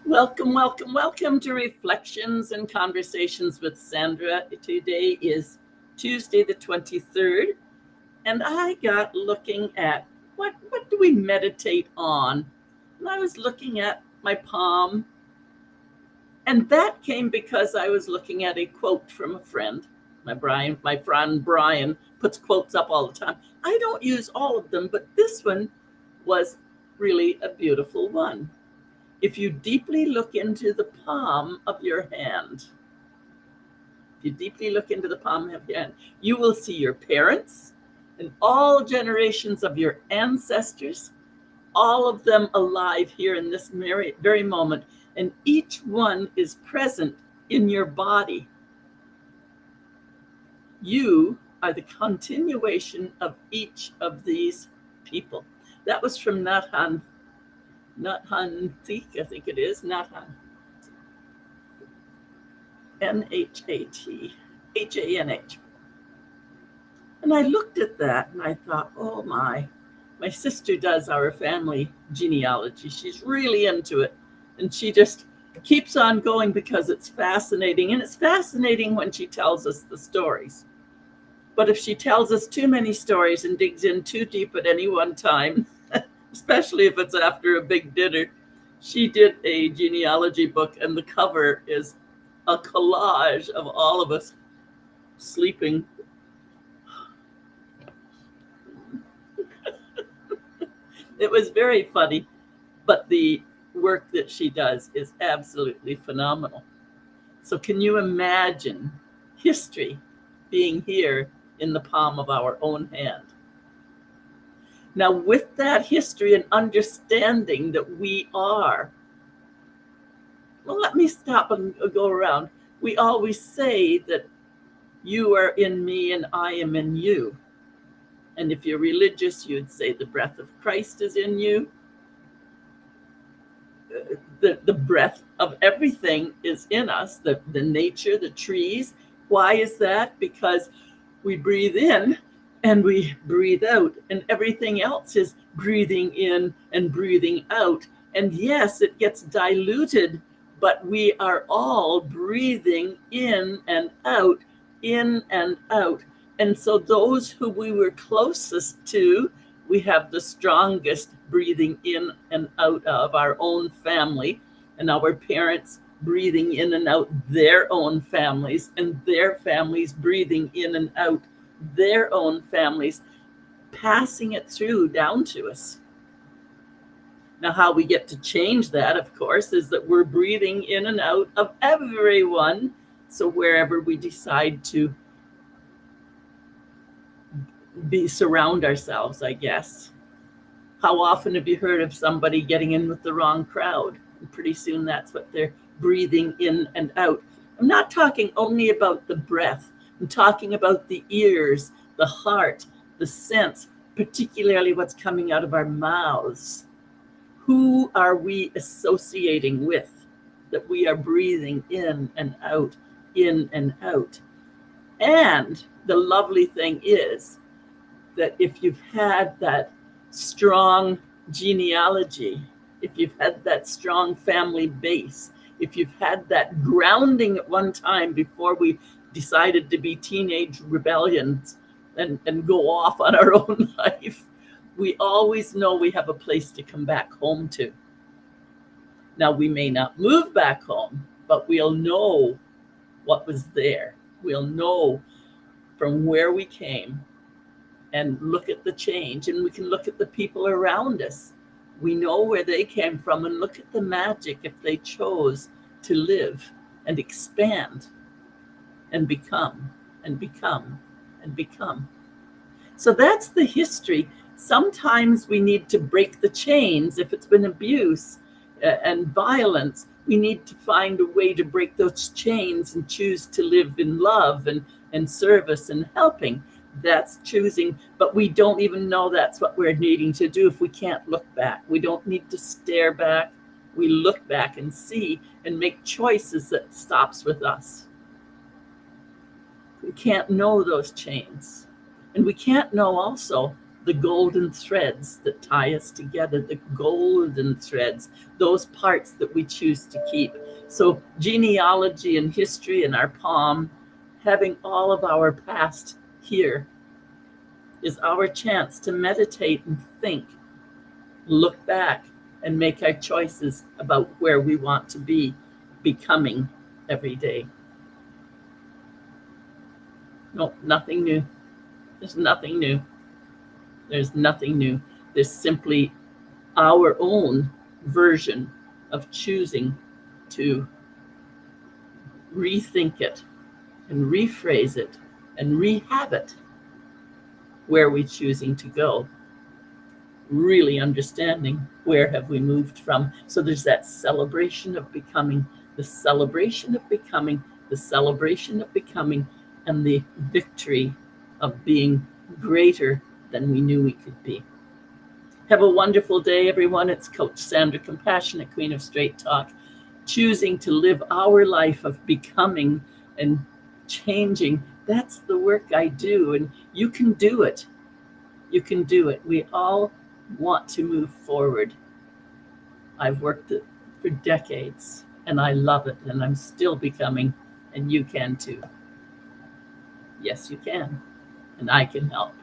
Welcome, welcome, welcome to Reflections and Conversations with Sandra. Today is Tuesday the 23rd, and I got looking at what do we meditate on? And I was looking at my palm, and that came because I was looking at a quote from a friend. My friend Brian puts quotes up all the time. I don't use all of them, but this one was really a beautiful one. If you deeply look into the palm of your hand, if you deeply look into the palm of your hand, you will see your parents and all generations of your ancestors, all of them alive here in this very moment. And each one is present in your body. You are the continuation of each of these people. That was from Nhat Hanh. Nhat Hanh, I think it is, Nhat Hanh. Nhat, H-A-N-H. And I looked at that and I thought, oh my sister does our family genealogy. She's really into it. And she just keeps on going because it's fascinating. And it's fascinating when she tells us the stories. But if she tells us too many stories and digs in too deep at any one time, especially if it's after a big dinner, she did a genealogy book and the cover is a collage of all of us sleeping. It was very funny, but the work that she does is absolutely phenomenal. So can you imagine history being here in the palm of our own hand? Now, with that history and understanding that we are, well, let me stop and go around. We always say that you are in me and I am in you. And if you're religious, you'd say the breath of Christ is in you. The breath of everything is in us, the nature, the trees. Why is that? Because we breathe in and we breathe out, and everything else is breathing in and breathing out. And yes, it gets diluted, but we are all breathing in and out, in and out. And so those who we were closest to, we have the strongest breathing in and out of our own family, and our parents breathing in and out their own families, and their families breathing in and out their own families, passing it through down to us. Now, how we get to change that, of course, is that we're breathing in and out of everyone. So wherever we decide to surround ourselves, I guess. How often have you heard of somebody getting in with the wrong crowd? And pretty soon that's what they're breathing in and out. I'm not talking only about the breath. I'm talking about the ears, the heart, the sense, particularly what's coming out of our mouths. Who are we associating with that we are breathing in and out, in and out? And the lovely thing is that if you've had that strong genealogy, if you've had that strong family base, if you've had that grounding at one time before we decided to be teenage rebellions and go off on our own life, we always know we have a place to come back home to. Now, we may not move back home, but we'll know what was there. We'll know from where we came and look at the change, and we can look at the people around us. We know where they came from and look at the magic if they chose to live and expand and become and become and become. So that's the history. Sometimes we need to break the chains. If it's been abuse and violence, we need to find a way to break those chains and choose to live in love and service and helping. That's choosing, but we don't even know that's what we're needing to do if we can't look back. We don't need to stare back. We look back and see and make choices that stops with us. We can't know those chains. And we can't know also the golden threads that tie us together, the golden threads, those parts that we choose to keep. So genealogy and history in our palm, having all of our past here, is our chance to meditate and think, look back, and make our choices about where we want to be becoming every day. No, nothing new. There's nothing new. There's nothing new. There's simply our own version of choosing to rethink it and rephrase it and rehabit where we're choosing to go. Really understanding where have we moved from. So there's that celebration of becoming, the celebration of becoming, the celebration of becoming, and the victory of being greater than we knew we could be. Have a wonderful day, everyone. It's Coach Sandra, Compassionate Queen of Straight Talk, choosing to live our life of becoming and changing. That's the work I do, and you can do it. You can do it. We all want to move forward. I've worked it for decades, and I love it, and I'm still becoming, and you can too. Yes, you can, and I can help.